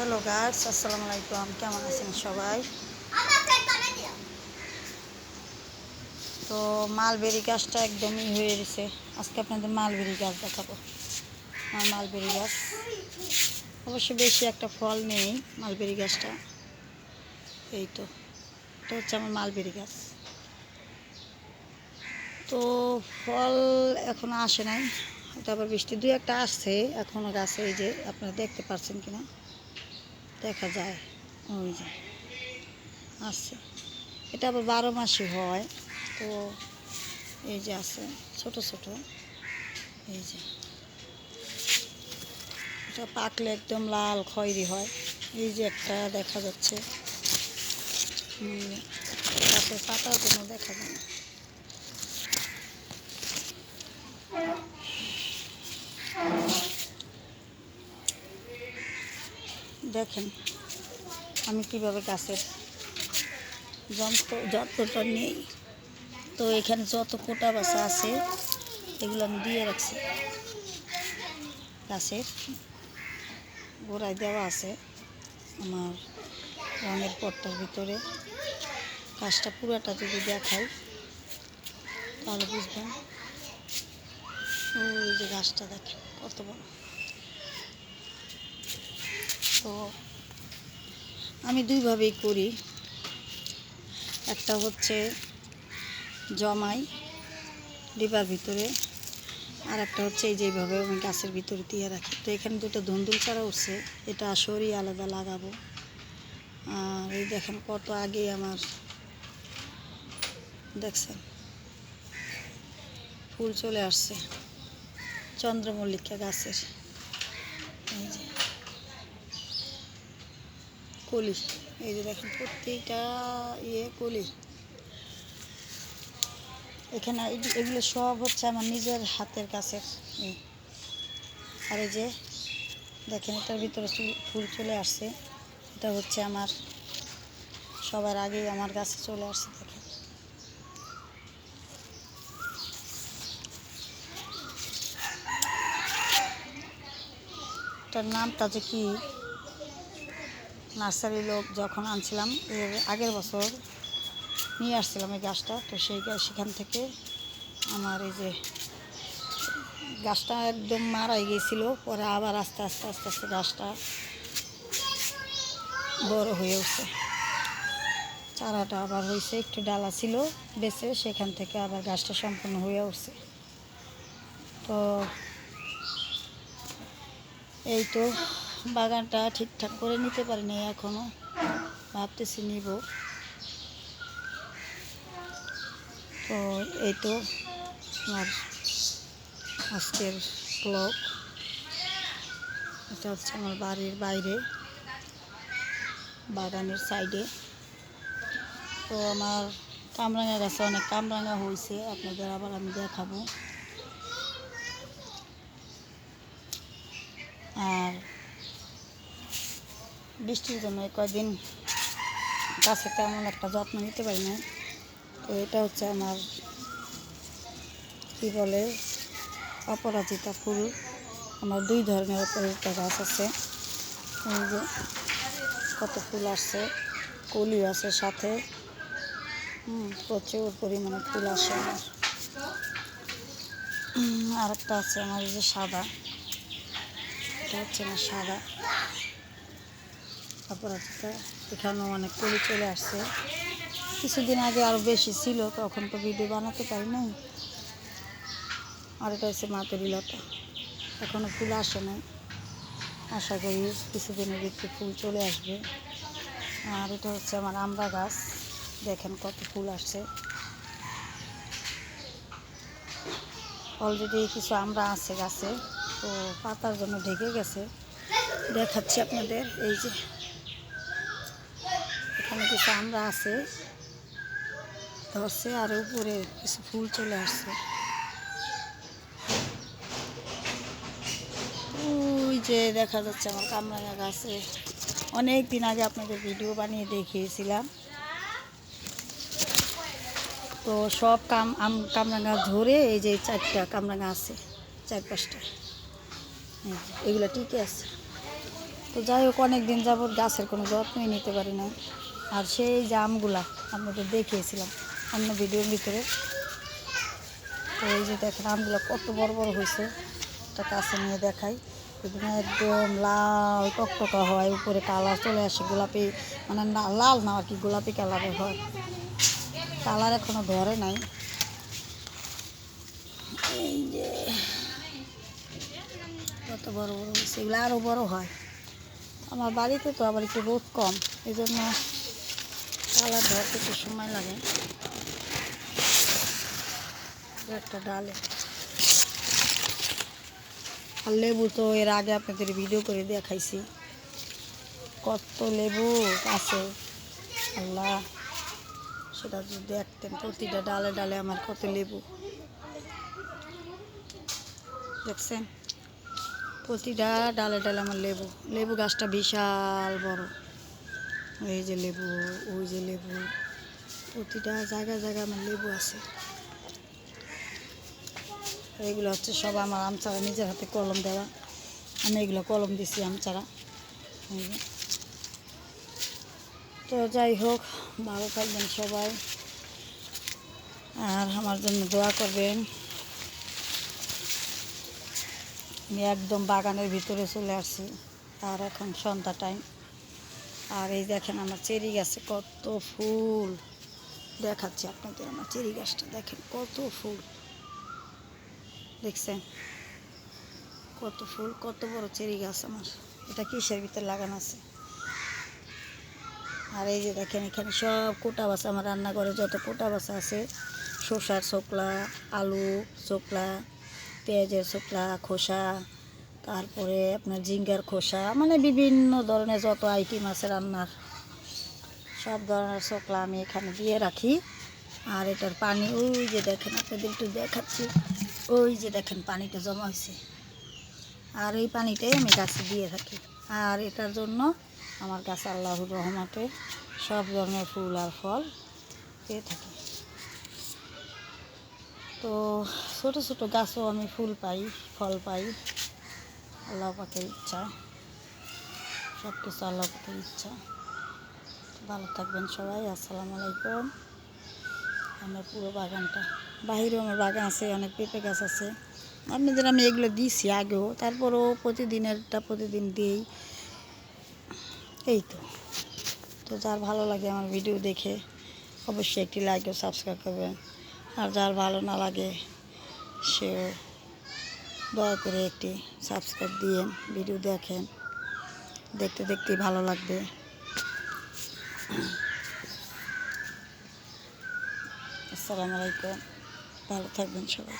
Hello guys, আসসালামু আলাইকুম। কেমন আছেন সবাই? তো মালবেরি গাছটা একদমই হয়ে গেছে। আজকে আপনাদের মালবেরি গাছ দেখাবো। আমার মালবেরি গাছ অবশ্য বেশি একটা ফল নেই। মালবেরি গাছটা এই তো, এটা হচ্ছে আমার মালবেরি গাছ। তো ফল এখনো আসে নাই, এটা আবার বৃষ্টি দুই একটা আসছে এখনো গাছে। এই যে আপনারা দেখতে পাচ্ছেন কিনা দেখা যায়, ওই যে আছে। এটা আবার 12 মাসই হয়। তো এই যে আছে ছোট ছোট, এই যে এটা পাকলে একদম লাল খয়েরি হয়। এই যে একটা দেখা যাচ্ছে, গাছের পাতার জন্য দেখা যায় না। দেখেন আমি কিভাবে গাছের যত্নটা নেই। তো এখানে যত কোটা বাসা আছে এগুলো আমি দিয়ে রাখছি। গাছের গোড়ায় দেওয়া আছে আমার রঙের পটটার ভিতরে। গাছটা পুরাটা যদি দেখাই তাহলে বুঝবেন। ওই যে গাছটা দেখেন কত বড়। তো আমি দুইভাবেই করি, একটা হচ্ছে জমাই ডিবার ভিতরে, আর একটা হচ্ছে এই যেভাবে আমি গাছের ভিতরে দিয়ে রাখি। তো এখানে দুটো ধুন্দুল চারা উঠছে, এটা সরিয়ে আলাদা লাগাবো। আর এই দেখেন কত আগে আমার দেখছেন ফুল চলে আসছে চন্দ্রমল্লিকা গাছের। এই যে কলি, এই যে দেখেন প্রত্যেকটা কলি। এখানে এগুলো সব হচ্ছে আমার নিজের হাতের গাছের। আর এই যে দেখেন এটার ভিতরে ফুল চলে আসছে, এটা হচ্ছে আমার সবার আগেই আমার গাছে চলে আসছে। দেখেন এটার নামটা যে কি, নার্সারি লোক যখন আনছিলাম এর আগের বছর নিয়ে আসছিলাম এই গাছটা। তো সেখান থেকে আমার এই যে গাছটা একদম মারাই গিয়েছিল, পরে আবার আস্তে আস্তে আস্তে আস্তে গাছটা বড় হয়ে উঠছে। চারাটা আবার হয়েছে, একটু ডালা ছিল বেঁচে, সেখান থেকে আবার গাছটা সম্পূর্ণ হয়ে উঠছে। তো এই তো বাগানটা ঠিকঠাক করে নিতে পারিনি এখনও, ভাবতেছি নিব। তো এই তো আমার আজকের ব্লগ। এটা হচ্ছে আমার বাড়ির বাইরে বাগানের সাইডে। তো আমার কামরাঙা গাছে অনেক কামরাঙা হয়েছে, আপনাদের আবার আমি দেখাবো। আর বৃষ্টির জন্য কয়েকদিন গাছে তেমন একটা যত্ন নিতে পারি না। তো এটা হচ্ছে আমার কি বলে অপরাজিতা ফুল। আমার দুই ধরনের অপরাজিতা গাছ আছে। এই যে কত ফুল আসছে, কলি আছে সাথে, প্রচুর পরিমাণে ফুল আসে আমার। আর একটা আছে আমার এই যে সাদা, এটা হচ্ছে আমার সাদা অপরাজিতা। এখানেও অনেক কলি চলে আসছে। কিছুদিন আগে আরও বেশি ছিল, তখন তো ভিডিও বানাতে পারি নাই। আর এটা হচ্ছে মাতুরি লতা, এখনও ফুল আসে নাই, আশা করি কিছুদিনের ভিতরে ফুল চলে আসবে। আর এটা হচ্ছে আমার আমড়া গাছ, দেখেন কত ফুল আসছে। অলরেডি কিছু আমড়া আছে গাছে, তো পাতার জন্য ঢেকে গেছে, দেখাচ্ছি আপনাদের। এই যে এখানে কিছু আমড়া আছে ধরছে, আর উপরে কিছু ফুল চলে আসছে। ওই যে দেখা যাচ্ছে আমার কামরাঙা গাছে অনেক দিন আগে আপনাদের ভিডিও বানিয়ে দেখিয়েছিলাম। তো সব কামরাঙা ধরে এই যে 4টা কামরাঙা আছে, 4-5টা, এগুলো টিকে আছে। তো যাই হোক, অনেক দিন যাবৎ গাছের কোনো যত্নই নিতে পারি না। আর সেই যে আমগুলা আপনাদের দেখিয়েছিলাম অন্য ভিডিওর ভিতরে, তো এই যে দেখেন আমগুলো কত বড় বড় হয়েছে, একটা কাছে নিয়ে দেখাই। এগুলো একদম লাল টকটকা হয়, উপরে কালার চলে আসে গোলাপি, মানে না লাল না আর কি, গোলাপি কালারের হয়। কালার এখনো ধরে নাই। এই যে কত বড় বড় হয়েছে, এগুলো আরও বড় হয়। আমার বাড়িতে তো আবার একটু রোদ কম, এই জন্য কালার ধরতে একটু সময় লাগে। একটা ডালে আর লেবু তো এর আগে আপনাদের ভিডিও করে দেখাইছি, কত লেবু আছে আল্লাহ, সেটা যদি দেখতেন। প্রতিটা ডালে ডালে আমার কত লেবু, দেখছেন? প্রতিটা ডালে ডালে আমার লেবু। লেবু গাছটা বিশাল বড়। এই যে লেবু, ওই যে লেবু, প্রতিটা জায়গায় জায়গায় আমার লেবু আছে। এইগুলো হচ্ছে সব আমার আম চারা, নিজের হাতে কলম দেওয়া। আমি এগুলো কলম দিছি আম চারা। তো যাই হোক, ভালো থাকবেন সবাই, আর আমার জন্য দোয়া করবেন। আমি একদম বাগানের ভিতরে চলে আসছি, আর এখন সন্ধ্যা টাইম। আর এই দেখেন আমার চেরি গাছে কত ফুল, দেখাচ্ছি আপনাদের। আমার চেরি গাছটা দেখেন কত ফুল, দেখছেন কত ফুল, কত বড় চেরি গাছ আমার। এটা কিসের ভিতরে লাগানো আছে। আর এই যে দেখেন এখানে সব কোটা বাসা, আমার রান্নাঘরে যত কোটা বাসা আছে, শসার চোকলা, আলু চোকলা, পেঁয়াজের চোকলা খোসা, তারপরে আপনার ঝিঙ্গার খোসা, মানে বিভিন্ন ধরনের যত আইটেম আছে রান্নার, সব ধরনের চোকলা আমি এখানে দিয়ে রাখি। আর এটার পানি ওই যে দেখেন, আপনাদের একটু দেখাচ্ছি, ওই যে দেখেন পানিটা জমা হয়েছে, আর এই পানিটাই আমি গাছে দিয়ে থাকি। আর এটার জন্য আমার গাছে আল্লাহর রহমতে সব ধরনের ফুল আর ফল পেয়ে থাকি। তো ছোটো ছোটো গাছও আমি ফুল পাই, ফল পাই, আল্লাহ পাকের ইচ্ছা, সব কিছু আল্লাহ পাকের ইচ্ছা। ভালো থাকবেন সবাই, আসসালামু আলাইকুম। আমার পুরো বাগানটা, বাহিরেও আমার বাগান আছে, অনেক পেঁপে গাছ আছে। আপনাদের আমি এগুলো দিয়েছি আগেও, তারপরেও প্রতিদিনেরটা প্রতিদিন দিই। এই তো তো যার ভালো লাগে আমার ভিডিও দেখে অবশ্যই একটি লাইক ও সাবস্ক্রাইব করবেন, আর যার ভালো না লাগে সেও দয়া করে একটি সাবস্ক্রাইব দিয়ে ভিডিও দেখেন, দেখতে দেখতেই ভালো লাগবে। আসসালামু আলাইকুম, ভালো থাকবেন সবাই।